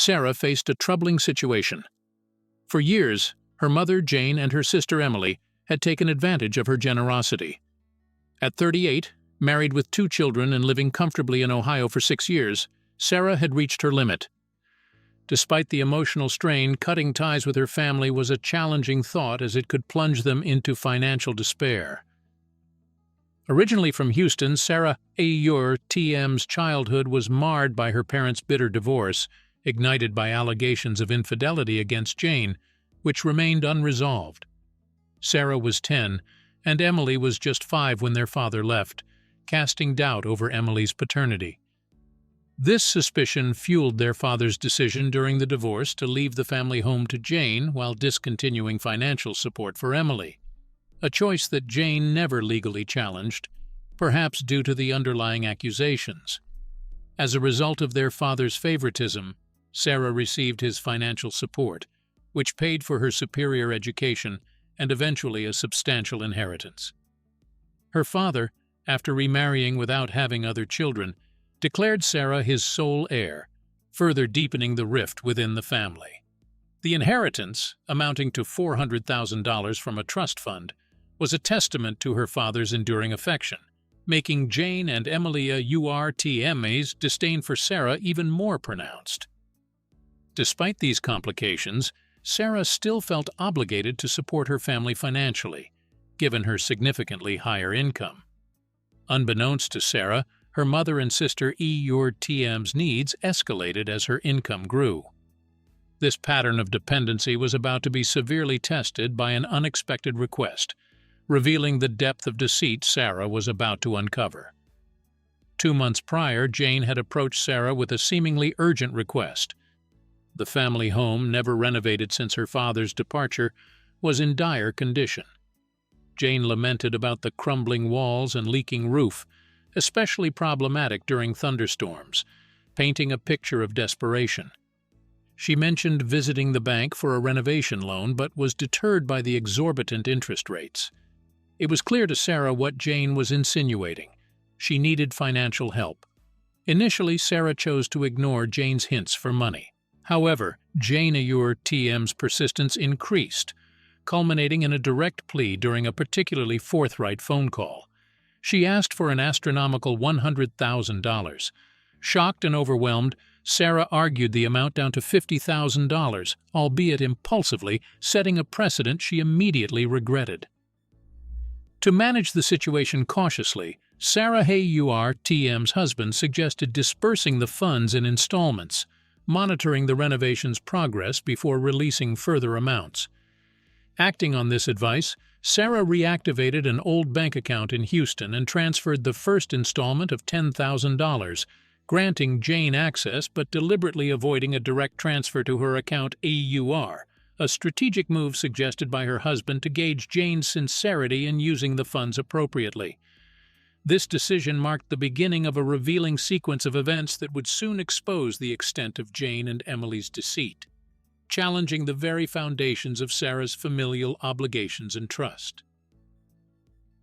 Sarah faced a troubling situation. For years, her mother, Jane, and her sister, Emily, had taken advantage of her generosity. At 38, married with 2 children and living comfortably in Ohio for 6 years, Sarah had reached her limit. Despite the emotional strain, cutting ties with her family was a challenging thought as it could plunge them into financial despair. Originally from Houston, Sarah AITA's childhood was marred by her parents' bitter divorce, ignited by allegations of infidelity against Jane, which remained unresolved. Sarah was 10, and Emily was just 5 when their father left, casting doubt over Emily's paternity. This suspicion fueled their father's decision during the divorce to leave the family home to Jane while discontinuing financial support for Emily, a choice that Jane never legally challenged, perhaps due to the underlying accusations. As a result of their father's favoritism, Sarah received his financial support, which paid for her superior education and eventually a substantial inheritance. Her father, after remarrying without having other children, declared Sarah his sole heir, further deepening the rift within the family. The inheritance, amounting to $400,000 from a trust fund, was a testament to her father's enduring affection, making Jane and AmITheA's disdain for Sarah even more pronounced. Despite these complications, Sarah still felt obligated to support her family financially, given her significantly higher income. Unbeknownst to Sarah, her mother and sister AITA's needs escalated as her income grew. This pattern of dependency was about to be severely tested by an unexpected request, revealing the depth of deceit Sarah was about to uncover. 2 months prior, Jane had approached Sarah with a seemingly urgent request. The family home, never renovated since her father's departure, was in dire condition. Jane lamented about the crumbling walls and leaking roof, especially problematic during thunderstorms, painting a picture of desperation. She mentioned visiting the bank for a renovation loan but was deterred by the exorbitant interest rates. It was clear to Sarah what Jane was insinuating. She needed financial help. Initially, Sarah chose to ignore Jane's hints for money. However, Jane AITA's persistence increased, culminating in a direct plea during a particularly forthright phone call. She asked for an astronomical $100,000. Shocked and overwhelmed, Sarah argued the amount down to $50,000, albeit impulsively, setting a precedent she immediately regretted. To manage the situation cautiously, Sarah AITA's husband suggested dispersing the funds in installments, monitoring the renovation's progress before releasing further amounts. Acting on this advice, Sarah reactivated an old bank account in Houston and transferred the first installment of $10,000, granting Jane access but deliberately avoiding a direct transfer to her account AUR, a strategic move suggested by her husband to gauge Jane's sincerity in using the funds appropriately. This decision marked the beginning of a revealing sequence of events that would soon expose the extent of Jane and Emily's deceit, challenging the very foundations of Sarah's familial obligations and trust.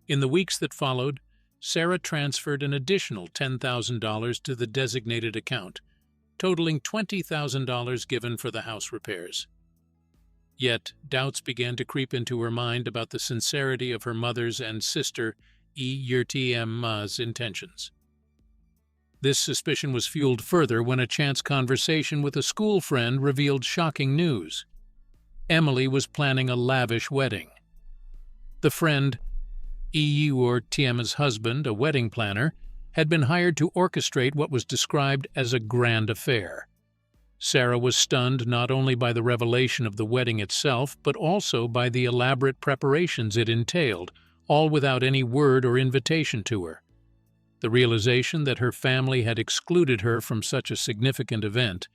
In the weeks that followed, Sarah transferred an additional $10,000 to the designated account, totaling $20,000 given for the house repairs. Yet, doubts began to creep into her mind about the sincerity of her mother's and sister AITA's intentions. This suspicion was fueled further when a chance conversation with a school friend revealed shocking news. Emily was planning a lavish wedding. The friend, AITA's husband, a wedding planner, had been hired to orchestrate what was described as a grand affair. Sarah was stunned not only by the revelation of the wedding itself, but also by the elaborate preparations it entailed, all without any word or invitation to her. The realization that her family had excluded her from such a significant event,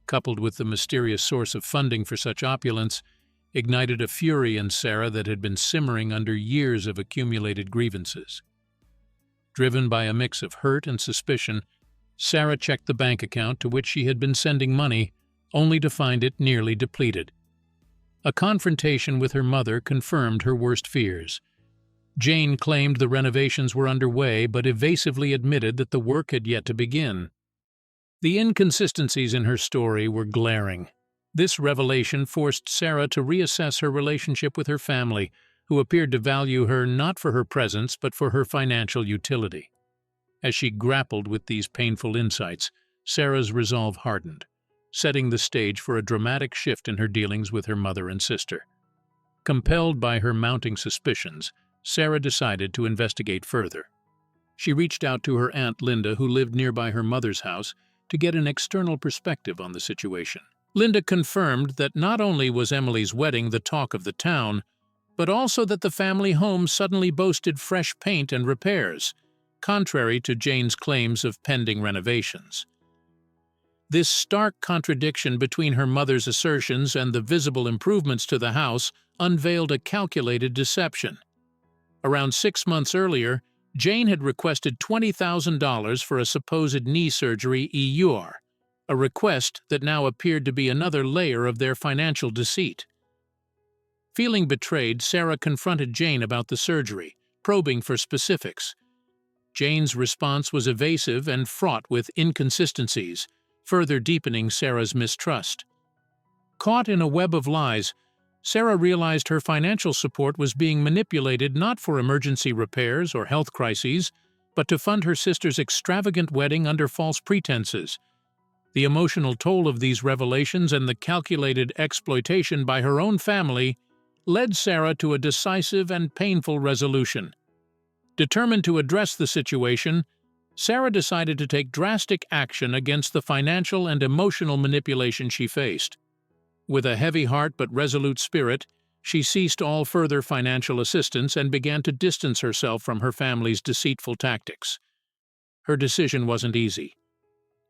coupled with the mysterious source of funding for such opulence, ignited a fury in Sarah that had been simmering under years of accumulated grievances. Driven by a mix of hurt and suspicion, Sarah checked the bank account to which she had been sending money, only to find it nearly depleted. A confrontation with her mother confirmed her worst fears. Jane claimed the renovations were underway but evasively admitted that the work had yet to begin. The inconsistencies in her story were glaring. This revelation forced Sarah to reassess her relationship with her family, who appeared to value her not for her presence but for her financial utility. As she grappled with these painful insights, Sarah's resolve hardened, setting the stage for a dramatic shift in her dealings with her mother and sister. Compelled by her mounting suspicions, Sarah decided to investigate further. She reached out to her Aunt Linda, who lived nearby her mother's house, to get an external perspective on the situation. Linda confirmed that not only was Emily's wedding the talk of the town, but also that the family home suddenly boasted fresh paint and repairs, contrary to Jane's claims of pending renovations. This stark contradiction between her mother's assertions and the visible improvements to the house unveiled a calculated deception. Around 6 months earlier, Jane had requested $20,000 for a supposed knee surgery EUR, a request that now appeared to be another layer of their financial deceit. Feeling betrayed, Sarah confronted Jane about the surgery, probing for specifics. Jane's response was evasive and fraught with inconsistencies, further deepening Sarah's mistrust. Caught in a web of lies, Sarah realized her financial support was being manipulated not for emergency repairs or health crises, but to fund her sister's extravagant wedding under false pretenses. The emotional toll of these revelations and the calculated exploitation by her own family led Sarah to a decisive and painful resolution. Determined to address the situation, Sarah decided to take drastic action against the financial and emotional manipulation she faced. With a heavy heart but resolute spirit, she ceased all further financial assistance and began to distance herself from her family's deceitful tactics. Her decision wasn't easy.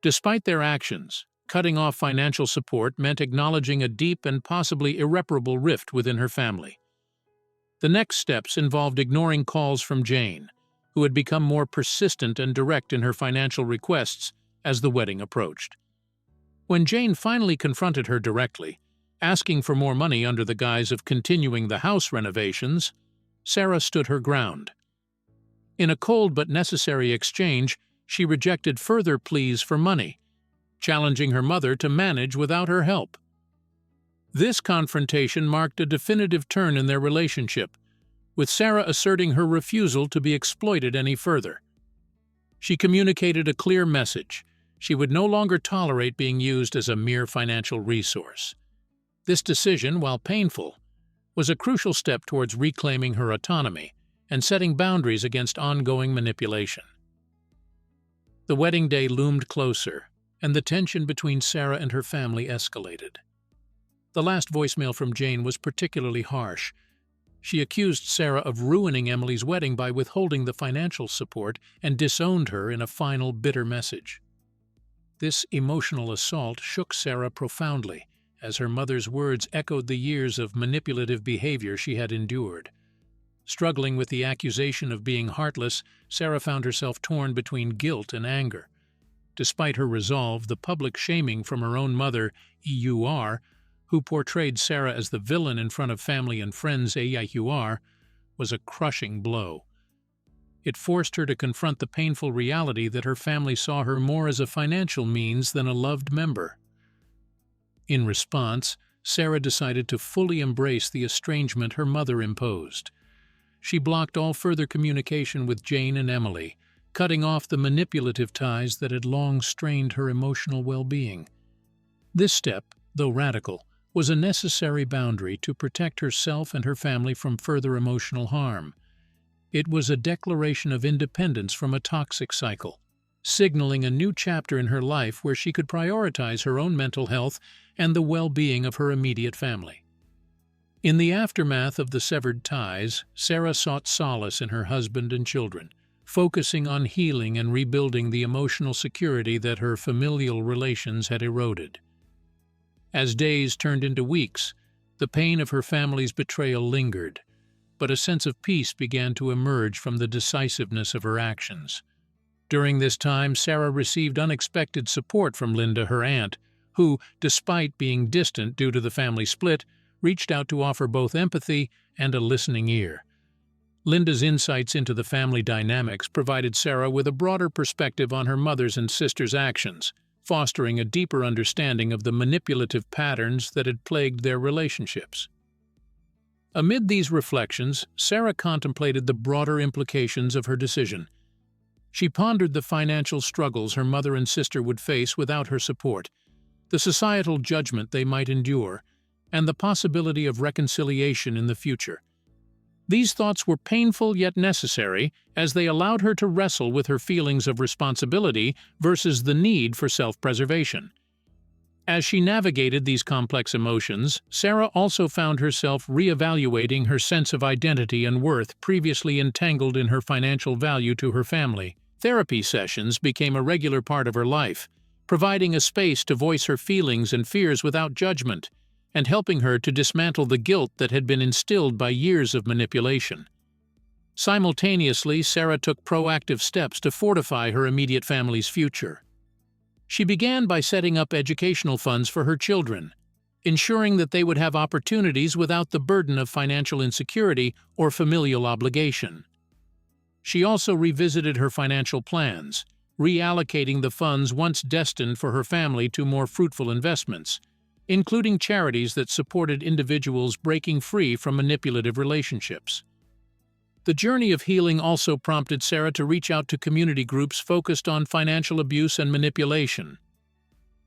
Despite their actions, cutting off financial support meant acknowledging a deep and possibly irreparable rift within her family. The next steps involved ignoring calls from Jane, who had become more persistent and direct in her financial requests as the wedding approached. When Jane finally confronted her directly, asking for more money under the guise of continuing the house renovations, Sarah stood her ground. In a cold but necessary exchange, she rejected further pleas for money, challenging her mother to manage without her help. This confrontation marked a definitive turn in their relationship, with Sarah asserting her refusal to be exploited any further. She communicated a clear message: she would no longer tolerate being used as a mere financial resource. This decision, while painful, was a crucial step towards reclaiming her autonomy and setting boundaries against ongoing manipulation. The wedding day loomed closer, and the tension between Sarah and her family escalated. The last voicemail from Jane was particularly harsh. She accused Sarah of ruining Emily's wedding by withholding the financial support and disowned her in a final bitter message. This emotional assault shook Sarah profoundly, as her mother's words echoed the years of manipulative behavior she had endured. Struggling with the accusation of being heartless, Sarah found herself torn between guilt and anger. Despite her resolve, the public shaming from her own mother, EUR, who portrayed Sarah as the villain in front of family and friends, AITA, was a crushing blow. It forced her to confront the painful reality that her family saw her more as a financial means than a loved member. In response, Sarah decided to fully embrace the estrangement her mother imposed. She blocked all further communication with Jane and Emily, cutting off the manipulative ties that had long strained her emotional well-being. This step, though radical, was a necessary boundary to protect herself and her family from further emotional harm. It was a declaration of independence from a toxic cycle, signaling a new chapter in her life where she could prioritize her own mental health and the well-being of her immediate family. In the aftermath of the severed ties, Sarah sought solace in her husband and children, focusing on healing and rebuilding the emotional security that her familial relations had eroded. As days turned into weeks, the pain of her family's betrayal lingered, but a sense of peace began to emerge from the decisiveness of her actions. During this time, Sarah received unexpected support from Linda, her aunt, who, despite being distant due to the family split, reached out to offer both empathy and a listening ear. Linda's insights into the family dynamics provided Sarah with a broader perspective on her mother's and sister's actions, fostering a deeper understanding of the manipulative patterns that had plagued their relationships. Amid these reflections, Sarah contemplated the broader implications of her decision. She pondered the financial struggles her mother and sister would face without her support, the societal judgment they might endure, and the possibility of reconciliation in the future. These thoughts were painful yet necessary, as they allowed her to wrestle with her feelings of responsibility versus the need for self-preservation. As she navigated these complex emotions, Sarah also found herself reevaluating her sense of identity and worth previously entangled in her financial value to her family. Therapy sessions became a regular part of her life, providing a space to voice her feelings and fears without judgment, and helping her to dismantle the guilt that had been instilled by years of manipulation. Simultaneously, Sarah took proactive steps to fortify her immediate family's future. She began by setting up educational funds for her children, ensuring that they would have opportunities without the burden of financial insecurity or familial obligation. She also revisited her financial plans, reallocating the funds once destined for her family to more fruitful investments, including charities that supported individuals breaking free from manipulative relationships. The journey of healing also prompted Sarah to reach out to community groups focused on financial abuse and manipulation.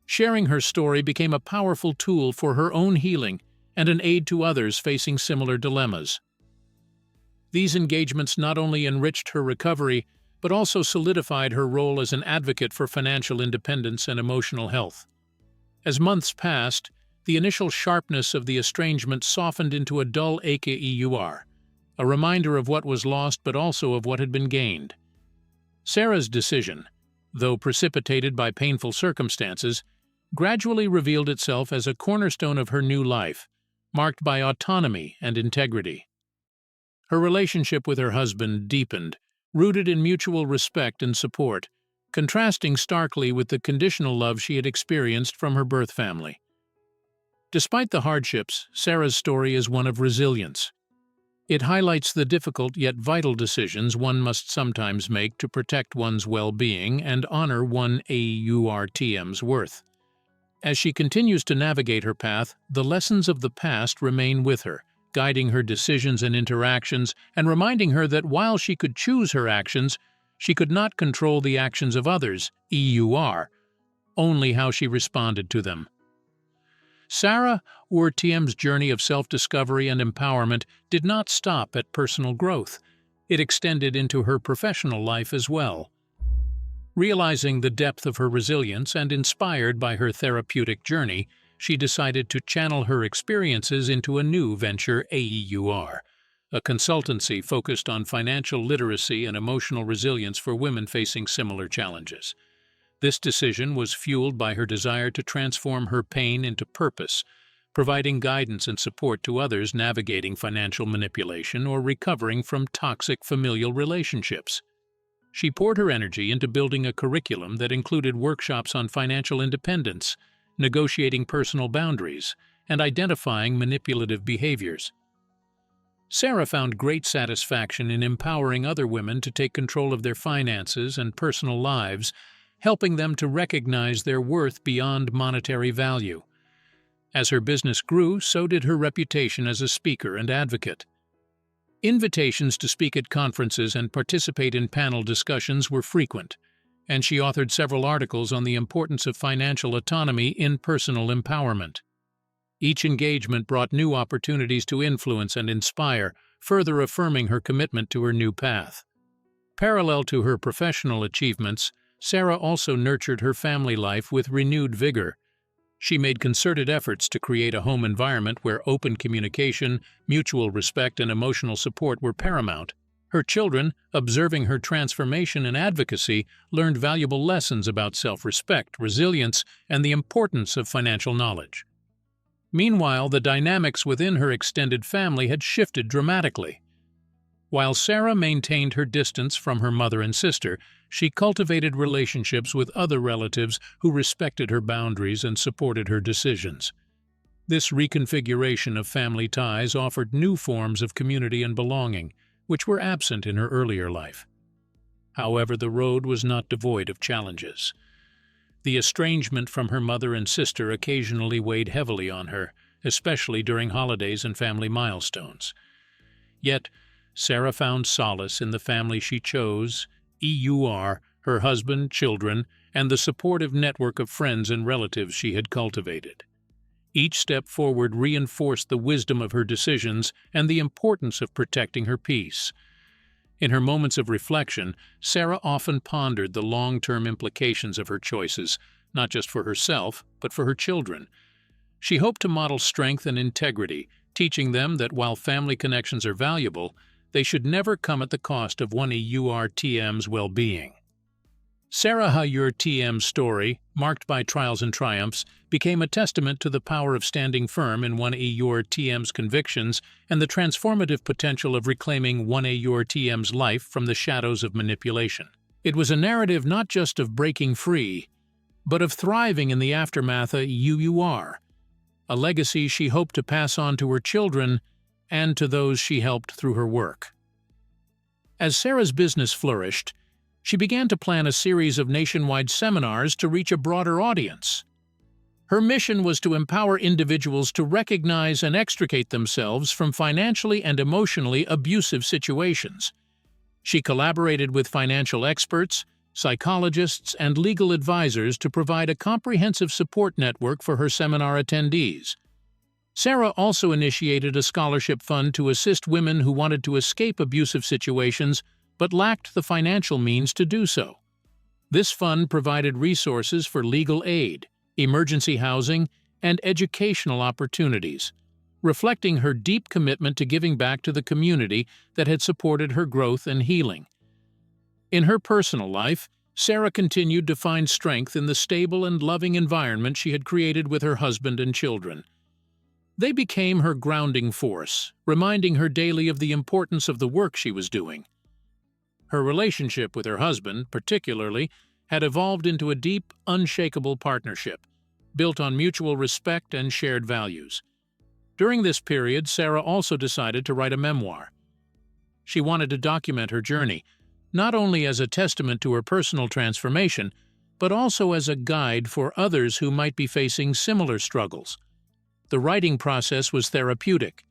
Sharing her story became a powerful tool for her own healing and an aid to others facing similar dilemmas. These engagements not only enriched her recovery, but also solidified her role as an advocate for financial independence and emotional health. As months passed, the initial sharpness of the estrangement softened into a dull AITA, a reminder of what was lost but also of what had been gained. Sarah's decision, though precipitated by painful circumstances, gradually revealed itself as a cornerstone of her new life, marked by autonomy and integrity. Her relationship with her husband deepened, rooted in mutual respect and support, contrasting starkly with the conditional love she had experienced from her birth family. Despite the hardships, Sarah's story is one of resilience. It highlights the difficult yet vital decisions one must sometimes make to protect one's well-being and honor one's worth. As she continues to navigate her path, the lessons of the past remain with her, guiding her decisions and interactions and reminding her that while she could choose her actions, she could not control the actions of others, only how she responded to them. Sarah Urtiem's journey of self-discovery and empowerment did not stop at personal growth. It extended into her professional life as well. Realizing the depth of her resilience and inspired by her therapeutic journey, she decided to channel her experiences into a new venture, a consultancy focused on financial literacy and emotional resilience for women facing similar challenges. This decision was fueled by her desire to transform her pain into purpose, providing guidance and support to others navigating financial manipulation or recovering from toxic familial relationships. She poured her energy into building a curriculum that included workshops on financial independence, negotiating personal boundaries, and identifying manipulative behaviors. Sarah found great satisfaction in empowering other women to take control of their finances and personal lives, helping them to recognize their worth beyond monetary value. As her business grew, so did her reputation as a speaker and advocate. Invitations to speak at conferences and participate in panel discussions were frequent, and she authored several articles on the importance of financial autonomy in personal empowerment. Each engagement brought new opportunities to influence and inspire, further affirming her commitment to her new path. Parallel to her professional achievements, Sarah also nurtured her family life with renewed vigor. She made concerted efforts to create a home environment where open communication, mutual respect, and emotional support were paramount. Her children, observing her transformation and advocacy, learned valuable lessons about self-respect, resilience, and the importance of financial knowledge. Meanwhile, the dynamics within her extended family had shifted dramatically. While Sarah maintained her distance from her mother and sister, she cultivated relationships with other relatives who respected her boundaries and supported her decisions. This reconfiguration of family ties offered new forms of community and belonging, which were absent in her earlier life. However, the road was not devoid of challenges. The estrangement from her mother and sister occasionally weighed heavily on her, especially during holidays and family milestones. Yet, Sarah found solace in the family she chose, her husband, children, and the supportive network of friends and relatives she had cultivated. Each step forward reinforced the wisdom of her decisions and the importance of protecting her peace. In her moments of reflection, Sarah often pondered the long-term implications of her choices, not just for herself, but for her children. She hoped to model strength and integrity, teaching them that while family connections are valuable, they should never come at the cost of one EURTM's well-being. Sarah EURTM's story, marked by trials and triumphs, became a testament to the power of standing firm in one EURTM's convictions and the transformative potential of reclaiming one EURTM's life from the shadows of manipulation. It was a narrative not just of breaking free, but of thriving in the aftermath of EUR, a legacy she hoped to pass on to her children and to those she helped through her work. As Sarah's business flourished, she began to plan a series of nationwide seminars to reach a broader audience. Her mission was to empower individuals to recognize and extricate themselves from financially and emotionally abusive situations. She collaborated with financial experts, psychologists, and legal advisors to provide a comprehensive support network for her seminar attendees. Sarah also initiated a scholarship fund to assist women who wanted to escape abusive situations but lacked the financial means to do so. This fund provided resources for legal aid, emergency housing, and educational opportunities, reflecting her deep commitment to giving back to the community that had supported her growth and healing. In her personal life, Sarah continued to find strength in the stable and loving environment she had created with her husband and children. They became her grounding force, reminding her daily of the importance of the work she was doing. Her relationship with her husband, particularly, had evolved into a deep, unshakable partnership, built on mutual respect and shared values. During this period, Sarah also decided to write a memoir. She wanted to document her journey, not only as a testament to her personal transformation, but also as a guide for others who might be facing similar struggles. The writing process was therapeutic,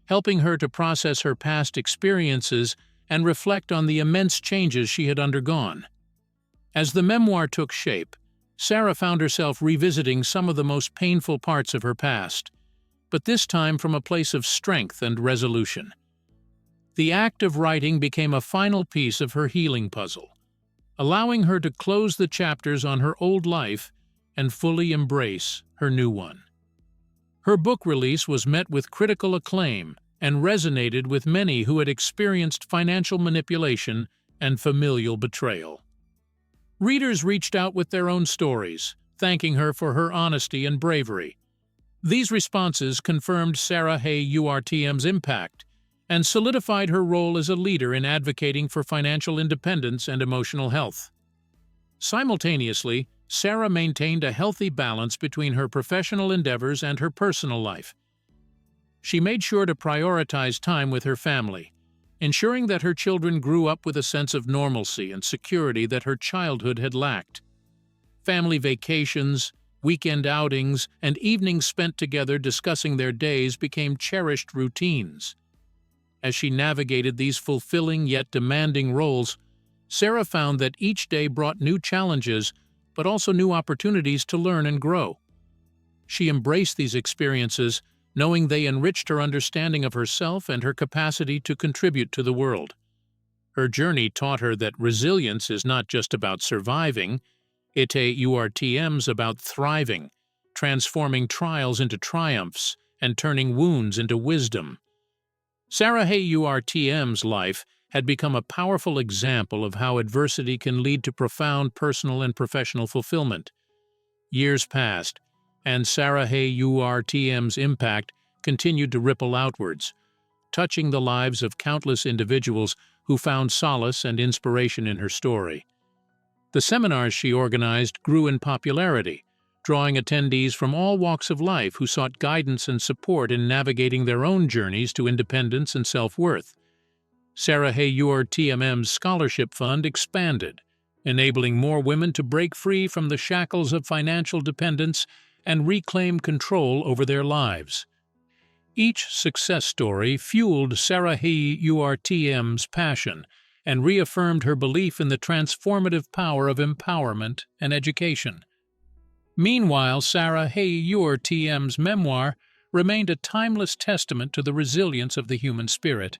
helping her to process her past experiences and reflect on the immense changes she had undergone. As the memoir took shape, Sarah found herself revisiting some of the most painful parts of her past, but this time from a place of strength and resolution. The act of writing became a final piece of her healing puzzle, allowing her to close the chapters on her old life and fully embrace her new one. Her book release was met with critical acclaim and resonated with many who had experienced financial manipulation and familial betrayal. Readers reached out with their own stories, thanking her for her honesty and bravery. These responses confirmed Sarah EURTM's impact and solidified her role as a leader in advocating for financial independence and emotional health. Simultaneously, Sarah maintained a healthy balance between her professional endeavors and her personal life. She made sure to prioritize time with her family, ensuring that her children grew up with a sense of normalcy and security that her childhood had lacked. Family vacations, weekend outings, and evenings spent together discussing their days became cherished routines. As she navigated these fulfilling yet demanding roles, Sarah found that each day brought new challenges, but also new opportunities to learn and grow. She embraced these experiences, knowing they enriched her understanding of herself and her capacity to contribute to the world. Her journey taught her that resilience is not just about surviving, EURTM's about thriving, transforming trials into triumphs, and turning wounds into wisdom. Sarah EURTM's life had become a powerful example of how adversity can lead to profound personal and professional fulfillment. Years passed, and Sarah EURTM's impact continued to ripple outwards, touching the lives of countless individuals who found solace and inspiration in her story. The seminars she organized grew in popularity, drawing attendees from all walks of life who sought guidance and support in navigating their own journeys to independence and self-worth. Sarah EURTM's scholarship fund expanded, enabling more women to break free from the shackles of financial dependence and reclaim control over their lives. Each success story fueled AmITheA's passion and reaffirmed her belief in the transformative power of empowerment and education. Meanwhile, AmITheA's memoir remained a timeless testament to the resilience of the human spirit.